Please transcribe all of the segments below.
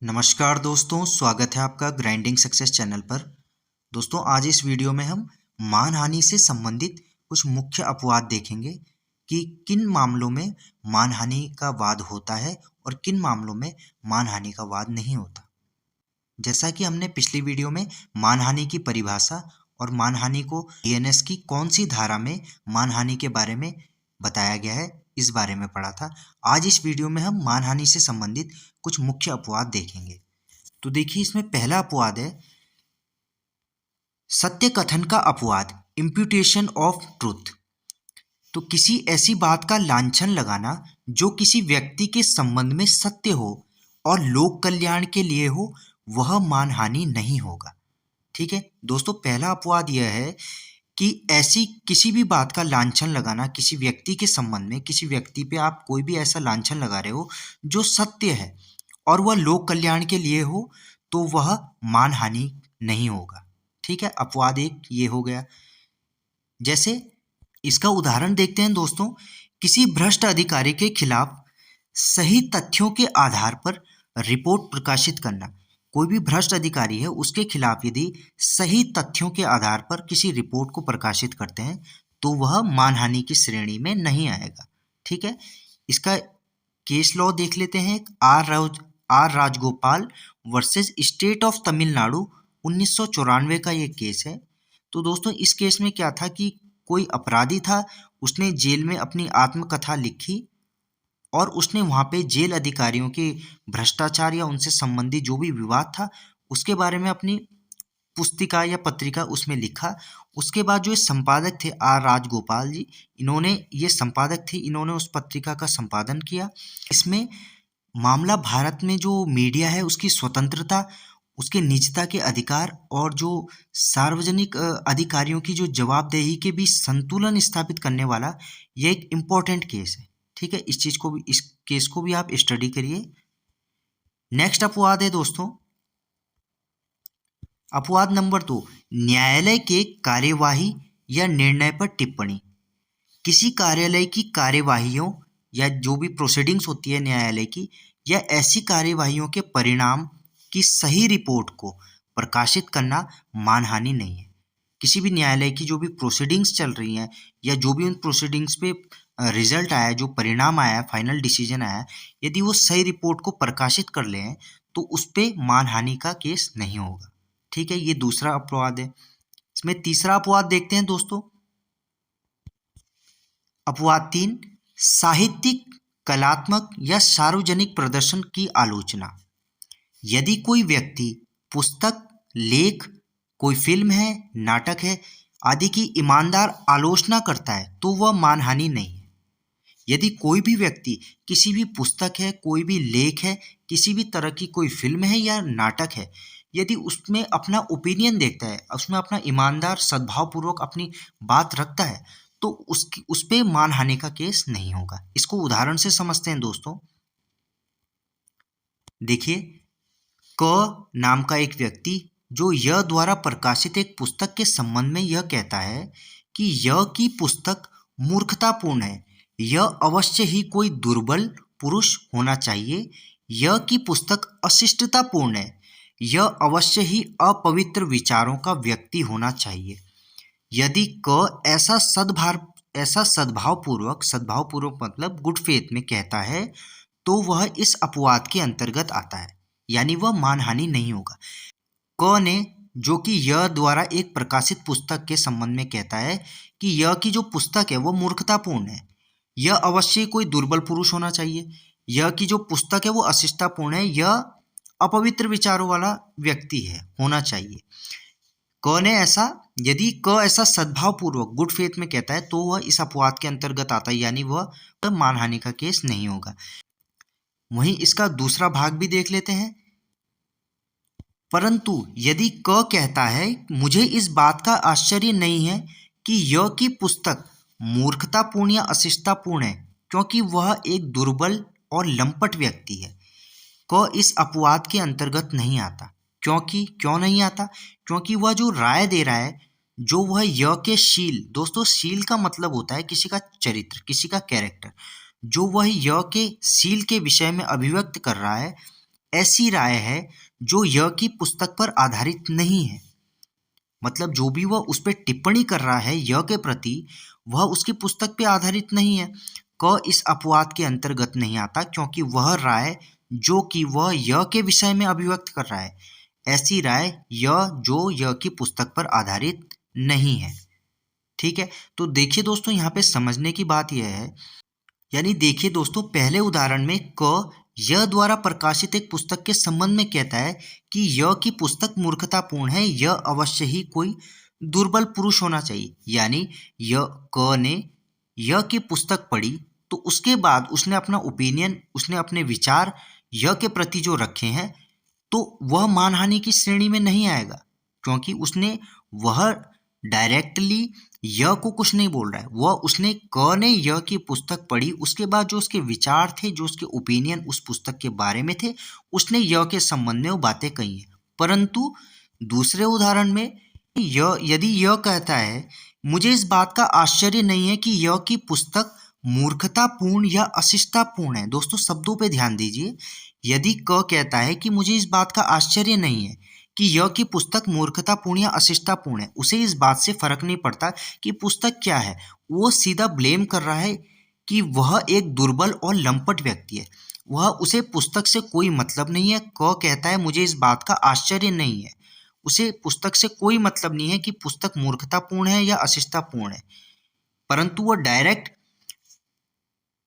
नमस्कार दोस्तों, स्वागत है आपका ग्राइंडिंग सक्सेस चैनल पर। दोस्तों, आज इस वीडियो में हम मानहानि से संबंधित कुछ मुख्य अपवाद देखेंगे कि किन मामलों में मानहानि का वाद होता है और किन मामलों में मानहानि का वाद नहीं होता। जैसा कि हमने पिछली वीडियो में मानहानि की परिभाषा और मानहानि को बीएनएस की कौन सी धारा में मानहानि के बारे में बताया गया है, इस बारे में पढ़ा था। आज इस वीडियो में हम मानहानि से संबंधित कुछ मुख्य अपवाद देखेंगे। तो देखिए, इसमें पहला अपवाद है सत्य कथन का अपवाद, इम्प्यूटेशन ऑफ ट्रूथ। तो किसी ऐसी बात का लांछन लगाना जो किसी व्यक्ति के संबंध में सत्य हो और लोक कल्याण के लिए हो, वह मानहानि नहीं होगा। ठीक है दोस्तों, पहला अपवाद यह है कि ऐसी किसी भी बात का लांछन लगाना किसी व्यक्ति के संबंध में, किसी व्यक्ति पे आप कोई भी ऐसा लांछन लगा रहे हो जो सत्य है और वह लोक कल्याण के लिए हो, तो वह मानहानि नहीं होगा। ठीक है, अपवाद एक ये हो गया। जैसे इसका उदाहरण देखते हैं दोस्तों, किसी भ्रष्ट अधिकारी के खिलाफ सही तथ्यों के आधार पर रिपोर्ट प्रकाशित करना। कोई भी भ्रष्ट अधिकारी है, उसके खिलाफ यदि सही तथ्यों के आधार पर किसी रिपोर्ट को प्रकाशित करते हैं तो वह मानहानि की श्रेणी में नहीं आएगा। ठीक है, इसका केस लॉ देख लेते हैं। R Rajagopal versus state of Tamil Nadu 1994 का ये केस है। तो दोस्तों, इस केस में क्या था कि कोई अपराधी था, उसने जेल में अपनी आत्मकथा लिखी और उसने वहाँ पे जेल अधिकारियों के भ्रष्टाचार या उनसे संबंधित जो भी विवाद था उसके बारे में अपनी पुस्तिका या पत्रिका उसमें लिखा। उसके बाद जो संपादक थे आर राजगोपाल जी, इन्होंने ये संपादक थे, इन्होंने उस पत्रिका का संपादन किया। इसमें मामला भारत में जो मीडिया है उसकी स्वतंत्रता, उसके निजता के अधिकार और जो सार्वजनिक अधिकारियों की जो जवाबदेही के बीच संतुलन स्थापित करने वाला यह एक इम्पोर्टेंट केस है। ठीक है, इस केस को भी आप स्टडी करिए। नेक्स्ट अपवाद है दोस्तों, अपवाद नंबर 2, न्यायालय के कार्यवाही या निर्णय पर टिप्पणी। किसी कार्यालय की कार्यवाहियों या जो भी प्रोसीडिंग्स होती है न्यायालय की, या ऐसी कार्यवाहियों के परिणाम की सही रिपोर्ट को प्रकाशित करना मानहानि नहीं है। किसी भी न्यायालय की जो भी प्रोसीडिंग्स चल रही हैं या जो भी उन प्रोसीडिंग्स पे रिजल्ट आया, जो परिणाम आया, फाइनल डिसीजन आया, यदि वो सही रिपोर्ट को प्रकाशित कर लें तो उस पर मानहानि का केस नहीं होगा। ठीक है, ये दूसरा अपवाद है। इसमें तीसरा अपवाद देखते हैं दोस्तों, अपवाद 3, साहित्यिक, कलात्मक या सार्वजनिक प्रदर्शन की आलोचना। यदि कोई व्यक्ति पुस्तक, लेख, कोई फिल्म है, नाटक है आदि की ईमानदार आलोचना करता है तो वह मानहानि नहीं है। यदि कोई भी व्यक्ति किसी भी पुस्तक है, कोई भी लेख है, किसी भी तरह की कोई फिल्म है या नाटक है, यदि उसमें अपना ओपिनियन देखता है, उसमें अपना ईमानदार सद्भावपूर्वक अपनी बात रखता है, तो उस पे मानहानि का केस नहीं होगा। इसको उदाहरण से समझते हैं दोस्तों। देखिए, क नाम का एक व्यक्ति जो य द्वारा प्रकाशित एक पुस्तक के संबंध में यह कहता है कि य की पुस्तक मूर्खतापूर्ण है, यह अवश्य ही कोई दुर्बल पुरुष होना चाहिए, य की पुस्तक अशिष्टतापूर्ण है, यह अवश्य ही अपवित्र विचारों का व्यक्ति होना चाहिए। यदि क ऐसा सद्भावपूर्वक मतलब गुड फेथ में कहता है तो वह इस अपवाद के अंतर्गत आता है, यानी वह मानहानि नहीं होगा। क ने जो कि य द्वारा एक प्रकाशित पुस्तक के संबंध में कहता है कि य की जो पुस्तक है वो मूर्खतापूर्ण है, यह अवश्य कोई दुर्बल पुरुष होना चाहिए, यह की जो पुस्तक है वो अशिष्टतापूर्ण है, यह अपवित्र विचारों वाला व्यक्ति है, होना चाहिए। यदि क ऐसा सद्भावपूर्वक गुड फेथ में कहता है तो वह इस अपवाद के अंतर्गत आता है, यानी वह मानहानि का केस नहीं होगा। वहीं इसका दूसरा भाग भी देख लेते हैं। परंतु यदि क कहता है मुझे इस बात का आश्चर्य नहीं है कि य की पुस्तक मूर्खतापूर्ण या अशिष्टतापूर्ण है, क्योंकि वह एक दुर्बल और लंपट व्यक्ति है, क इस अपवाद के अंतर्गत नहीं आता। क्यों नहीं आता? क्योंकि वह जो राय दे रहा है, जो वह य के शील, दोस्तों शील का मतलब होता है किसी का चरित्र, किसी का कैरेक्टर, जो वह य के शील के विषय में अभिव्यक्त कर रहा है, ऐसी राय है जो य की पुस्तक पर आधारित नहीं है। मतलब जो भी वह उस पर टिप्पणी कर रहा है य के प्रति, वह उसकी पुस्तक पे आधारित नहीं है। क इस अपवाद के अंतर्गत नहीं आता क्योंकि वह राय जो कि वह य के विषय में अभिव्यक्त कर रहा है, ऐसी राय जो य की पुस्तक पर आधारित नहीं है। ठीक है, तो देखिए दोस्तों, यहाँ पे समझने की बात यह है, यानी देखिए दोस्तों, पहले उदाहरण में क य द्वारा प्रकाशित एक पुस्तक के संबंध में कहता है कि य की पुस्तक मूर्खतापूर्ण है, यह अवश्य ही कोई दुर्बल पुरुष होना चाहिए। यानी क ने य की पुस्तक पढ़ी तो उसके बाद उसने अपना ओपिनियन, उसने अपने विचार य के प्रति जो रखे हैं, तो वह मानहानि की श्रेणी में नहीं आएगा क्योंकि वह डायरेक्टली य को कुछ नहीं बोल रहा है। उसने क ने य की पुस्तक पढ़ी, उसके बाद जो उसके विचार थे, जो उसके ओपिनियन उस पुस्तक के बारे में थे, उसने य के संबंध में वो बातें कही हैं। परंतु दूसरे उदाहरण में यदि य कहता है, मुझे इस बात का आश्चर्य नहीं है कि य की पुस्तक मूर्खतापूर्ण या अशिष्टतापूर्ण है। दोस्तों शब्दों पे ध्यान दीजिए। यदि क कहता है कि मुझे इस बात का आश्चर्य नहीं है कि य की पुस्तक मूर्खतापूर्ण या अशिष्टतापूर्ण है, उसे इस बात से फर्क नहीं पड़ता कि पुस्तक क्या है, वो सीधा ब्लेम कर रहा है कि वह एक दुर्बल और लंपट व्यक्ति है। उसे पुस्तक से कोई मतलब नहीं है। क कहता है मुझे इस बात का आश्चर्य नहीं है, उसे पुस्तक से कोई मतलब नहीं है कि पुस्तक मूर्खतापूर्ण है या अशिष्टतापूर्ण है, परंतु वह डायरेक्ट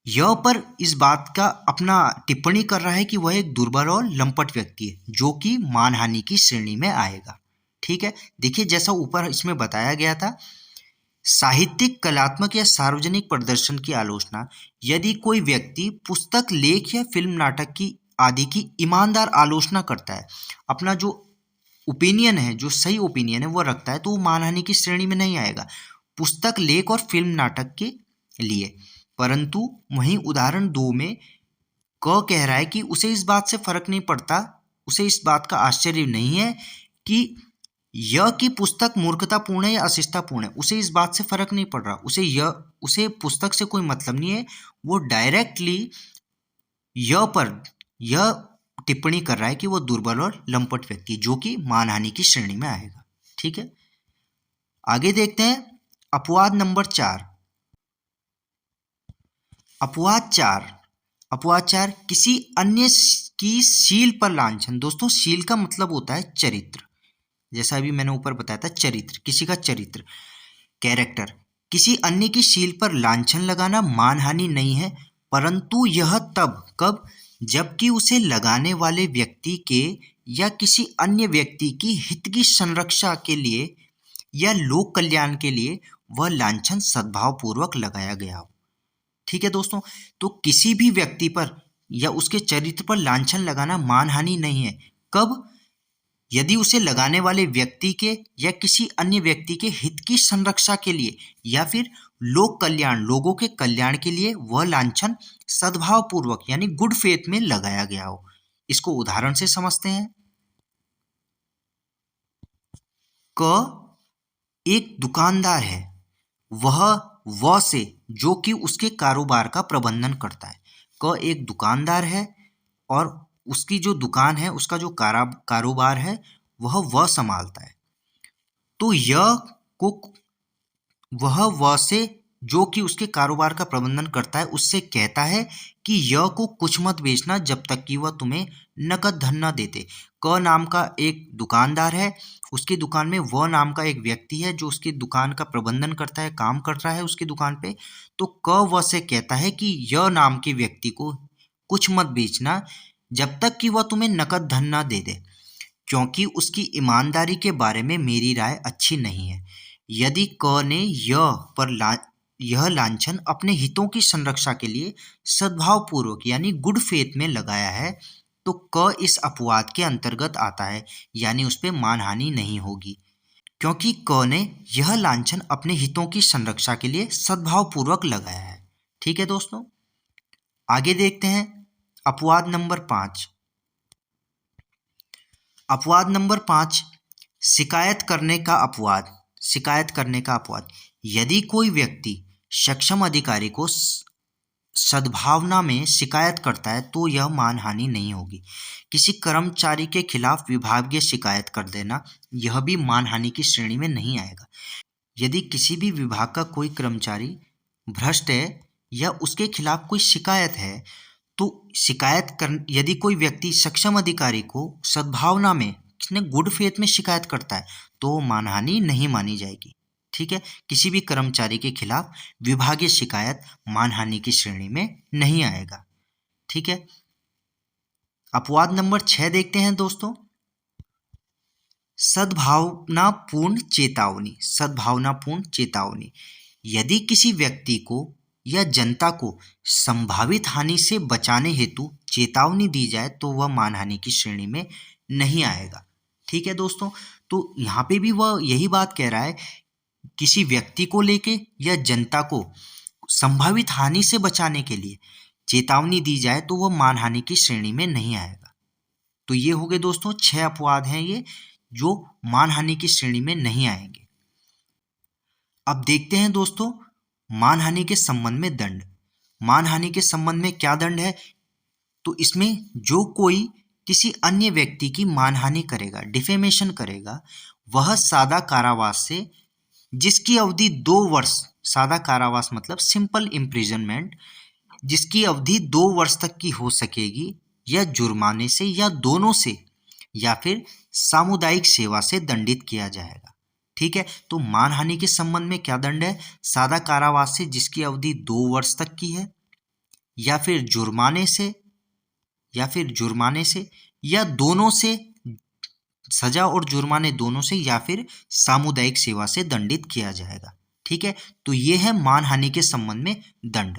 पर इस बात का अपना टिप्पणी कर रहा है कि वह एक दुर्बल और लंपट व्यक्ति है जो कि मानहानि की श्रेणी में आएगा। ठीक है, देखिए जैसा ऊपर इसमें बताया गया था, साहित्यिक, कलात्मक या सार्वजनिक प्रदर्शन की आलोचना, यदि कोई व्यक्ति पुस्तक, लेख या फिल्म, नाटक की आदि की ईमानदार आलोचना करता है, अपना जो ओपिनियन है, जो सही ओपिनियन है वो रखता है, तो वो मानहानि की श्रेणी में नहीं आएगा पुस्तक, लेख और फिल्म, नाटक के लिए। परंतु वहीं उदाहरण 2 में क कह रहा है कि उसे इस बात से फर्क नहीं पड़ता, उसे इस बात का आश्चर्य नहीं है कि य की पुस्तक मूर्खतापूर्ण है या अशिष्टतापूर्ण है, उसे इस बात से फर्क नहीं पड़ रहा, उसे पुस्तक से कोई मतलब नहीं है। वो डायरेक्टली पर यह टिप्पणी कर रहा है कि वो दुर्बल और लंपट व्यक्ति जो कि मानहानि की श्रेणी में आएगा। ठीक है, आगे देखते हैं अपवाद नंबर 4। अपवाद 4 किसी अन्य की शील पर लांछन। दोस्तों शील का मतलब होता है चरित्र, जैसा अभी मैंने ऊपर बताया था, चरित्र, किसी का चरित्र, कैरेक्टर। किसी अन्य की शील पर लांछन लगाना मानहानि नहीं है, परंतु यह कब जबकि उसे लगाने वाले व्यक्ति के या किसी अन्य व्यक्ति की हित की संरक्षा के लिए या लोक कल्याण के लिए वह लांछन सद्भावपूर्वक लगाया गया हो। ठीक है दोस्तों, तो किसी भी व्यक्ति पर या उसके चरित्र पर लांछन लगाना मानहानि नहीं है। कब? यदि उसे लगाने वाले व्यक्ति के या किसी अन्य व्यक्ति के हित की संरक्षा के लिए या फिर लोक कल्याण, लोगों के कल्याण के लिए वह लांछन सद्भावपूर्वक यानी गुड फेथ में लगाया गया हो। इसको उदाहरण से समझते हैं। क एक दुकानदार है, वह से जो कि उसके कारोबार का प्रबंधन करता है। क एक दुकानदार है और उसकी जो दुकान है, उसका जो कारोबार है वह संभालता है। तो वह से जो कि उसके कारोबार का प्रबंधन करता है उससे कहता है कि यह को कुछ मत बेचना जब तक कि वह तुम्हें नकद धन न देते। क नाम का एक दुकानदार है, उसकी दुकान में वह नाम का एक व्यक्ति है जो उसकी दुकान का प्रबंधन करता है, काम कर रहा है उसकी दुकान पे। तो क वह से कहता है कि यह नाम के व्यक्ति को कुछ मत बेचना जब तक कि वह तुम्हें नकद धन ना दे दे, क्योंकि उसकी ईमानदारी के बारे में मेरी राय अच्छी नहीं है। यदि क ने यह लांछन अपने हितों की संरक्षा के लिए सद्भावपूर्वक यानी गुड फेथ में लगाया है, तो क इस अपवाद के अंतर्गत आता है, यानी उस पर मानहानि नहीं होगी, क्योंकि क ने यह लांछन अपने हितों की संरक्षा के लिए सद्भावपूर्वक लगाया है। ठीक है दोस्तों, आगे देखते हैं अपवाद नंबर 5। अपवाद नंबर 5 शिकायत करने का अपवाद। यदि कोई व्यक्ति सक्षम अधिकारी को सद्भावना में शिकायत करता है तो यह मानहानि नहीं होगी। किसी कर्मचारी के खिलाफ विभागीय शिकायत कर देना, यह भी मानहानि की श्रेणी में नहीं आएगा। यदि किसी भी विभाग का कोई कर्मचारी भ्रष्ट है या उसके खिलाफ कोई शिकायत है, तो यदि कोई व्यक्ति सक्षम अधिकारी को सद्भावना में, किसने गुड फेथ में शिकायत करता है, तो मानहानि नहीं मानी जाएगी। ठीक है, किसी भी कर्मचारी के खिलाफ विभागीय शिकायत मानहानि की श्रेणी में नहीं आएगा। ठीक है, अपवाद नंबर 6 देखते हैं दोस्तों। सद्भावनापूर्ण चेतावनी। सद्भावनापूर्ण चेतावनी, यदि किसी व्यक्ति को या जनता को संभावित हानि से बचाने हेतु चेतावनी दी जाए तो वह मानहानि की श्रेणी में नहीं आएगा। ठीक है दोस्तों, तो यहाँ पे भी वह यही बात कह रहा है, किसी व्यक्ति को लेके या जनता को संभावित हानि से बचाने के लिए चेतावनी दी जाए तो वह मानहानि की श्रेणी में नहीं आएगा। तो ये हो गए दोस्तों 6 अपवाद हैं ये जो मानहानि की श्रेणी में नहीं आएंगे। अब देखते हैं दोस्तों मानहानि के संबंध में दंड। मानहानि के संबंध में क्या दंड है, तो इसमें जो कोई किसी अन्य व्यक्ति की मानहानि करेगा, डिफेमेशन करेगा, वह सादा कारावास से जिसकी अवधि 2 वर्ष, सादा कारावास मतलब सिंपल इम्प्रिजनमेंट, जिसकी अवधि 2 वर्ष तक की हो सकेगी, या जुर्माने से या दोनों से, या फिर सामुदायिक सेवा से दंडित किया जाएगा। ठीक है, तो मानहानि के संबंध में क्या दंड है, सादा कारावास से जिसकी अवधि 2 वर्ष तक की है, या फिर जुर्माने से, या दोनों से, सजा और जुर्माने दोनों से, या फिर सामुदायिक सेवा से दंडित किया जाएगा। ठीक है, तो ये है मानहानि के संबंध में दंड।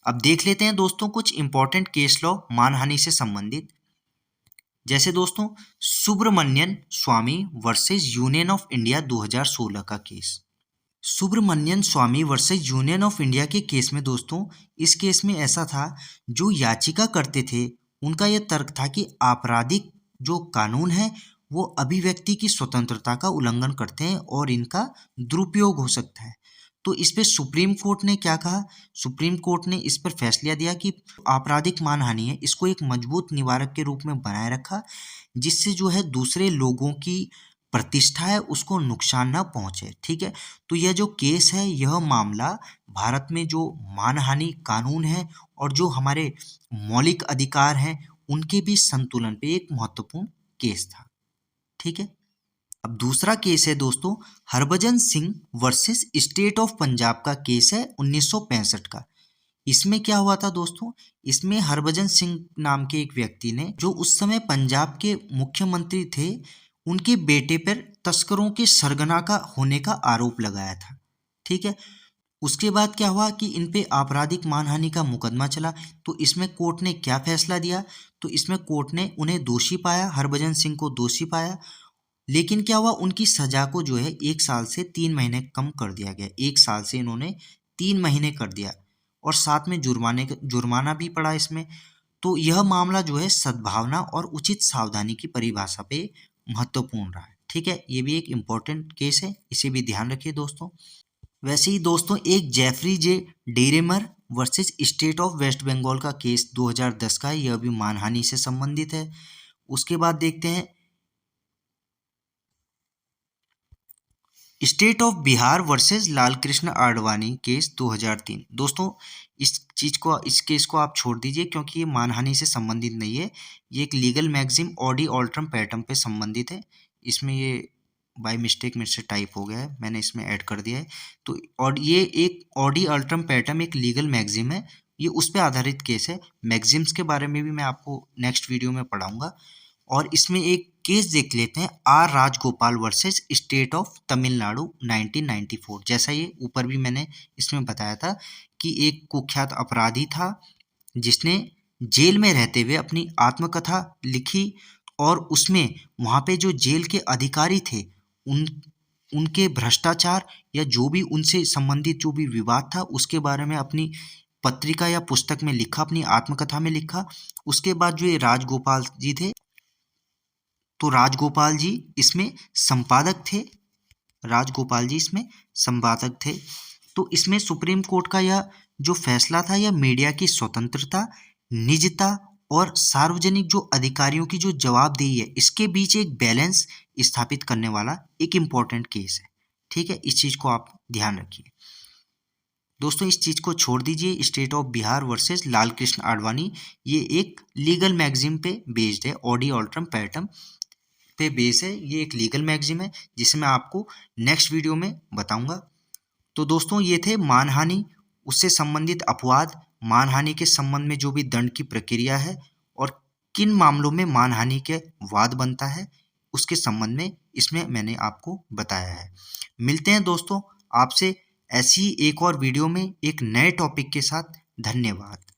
अब देख लेते हैं दोस्तों कुछ इंपॉर्टेंट केस लॉ मानहानि से संबंधित। जैसे दोस्तों सुब्रमण्यन स्वामी वर्सेस यूनियन ऑफ इंडिया 2016 का case. Subramanian Swami versus union of India के केस में दोस्तों, इस केस में ऐसा था, जो याचिका करते थे उनका यह तर्क था कि आपराधिक जो कानून है वो अभिव्यक्ति की स्वतंत्रता का उल्लंघन करते हैं और इनका दुरुपयोग हो सकता है। तो इस पे सुप्रीम कोर्ट ने क्या कहा, सुप्रीम कोर्ट ने इस पर फैसला दिया कि आपराधिक मानहानि है, इसको एक मजबूत निवारक के रूप में बनाए रखा, जिससे जो है दूसरे लोगों की प्रतिष्ठा है उसको नुकसान ना पहुंचे। ठीक है, तो यह जो केस है, यह मामला भारत में जो मानहानि कानून है और जो हमारे मौलिक अधिकार हैं उनके बीच संतुलन पे एक महत्वपूर्ण केस था। ठीक है, अब दूसरा केस है दोस्तों Harbhajan Singh versus state of Punjab का केस है 1965 का। इसमें क्या हुआ था दोस्तों, इसमें हरभजन सिंह नाम के एक व्यक्ति ने, जो उस समय पंजाब के मुख्यमंत्री थे, उनके बेटे पर तस्करों के सरगना का होने का आरोप लगाया था। ठीक है, उसके बाद क्या हुआ कि इन पे आपराधिक मानहानि का मुकदमा चला। तो इसमें कोर्ट ने क्या फैसला दिया, तो इसमें कोर्ट ने उन्हें दोषी पाया, हरभजन सिंह को दोषी पाया, लेकिन क्या हुआ, उनकी सजा को जो है 1 साल से 3 महीने कम कर दिया गया। 1 साल से इन्होंने 3 महीने कर दिया, और साथ में जुर्माना भी पड़ा इसमें। तो यह मामला जो है सद्भावना और उचित सावधानी की परिभाषा पे महत्वपूर्ण रहा है। ठीक है, ये भी एक इम्पोर्टेंट केस है, इसे भी ध्यान रखिए दोस्तों। वैसे ही दोस्तों एक Jeffrey J Diermeier versus state of West Bengal का केस 2010 का है, यह भी मानहानि से संबंधित है। उसके बाद देखते हैं state of Bihar versus Lal Krishna Advani case 2003। दोस्तों इस केस को आप छोड़ दीजिए क्योंकि ये मानहानि से संबंधित नहीं है, ये एक लीगल मैगजिम ऑडी ऑल्ट्रम पैटर्न पे संबंधित है। इसमें ये बाय मिस्टेक मेरे से टाइप हो गया है, मैंने इसमें ऐड कर दिया है। तो और ये एक ऑडी अल्ट्रम पैटर्न एक लीगल मैगजिम है, ये उस पर आधारित केस है। मैगजिम्स के बारे में भी मैं आपको नेक्स्ट वीडियो में पढ़ाऊंगा। और इसमें एक केस देख लेते हैं R Rajagopal versus state of Tamil Nadu 1994। जैसा ये ऊपर भी मैंने इसमें बताया था कि एक कुख्यात अपराधी था जिसने जेल में रहते हुए अपनी आत्मकथा लिखी, और उसमें वहाँ पे जो जेल के अधिकारी थे उनके भ्रष्टाचार या जो भी उनसे संबंधित जो भी विवाद था उसके बारे में अपनी पत्रिका या पुस्तक में लिखा, अपनी आत्मकथा में लिखा। उसके बाद जो ये राजगोपाल जी थे, तो राजगोपाल जी इसमें संपादक थे। तो इसमें सुप्रीम कोर्ट का यह जो फैसला था यह मीडिया की स्वतंत्रता, निजता और सार्वजनिक जो अधिकारियों की जो जवाबदेही है इसके बीच एक बैलेंस स्थापित करने वाला एक इम्पॉर्टेंट केस है। ठीक है, इस चीज़ को आप ध्यान रखिए दोस्तों। इस चीज़ को छोड़ दीजिए। State of Bihar versus Lal Krishna Advani, ये एक लीगल मैगजीन पे बेस्ड है, ऑडी ऑल्ट्रम पैटर्न पे बेस है। ये एक लीगल मैगजीन है जिसे मैं आपको नेक्स्ट वीडियो में बताऊंगा। तो दोस्तों ये थे मानहानि, उससे संबंधित अपवाद, मानहानि के संबंध में जो भी दंड की प्रक्रिया है और किन मामलों में मानहानि के वाद बनता है उसके संबंध में इसमें मैंने आपको बताया है। मिलते हैं दोस्तों आपसे ऐसी एक और वीडियो में एक नए टॉपिक के साथ। धन्यवाद।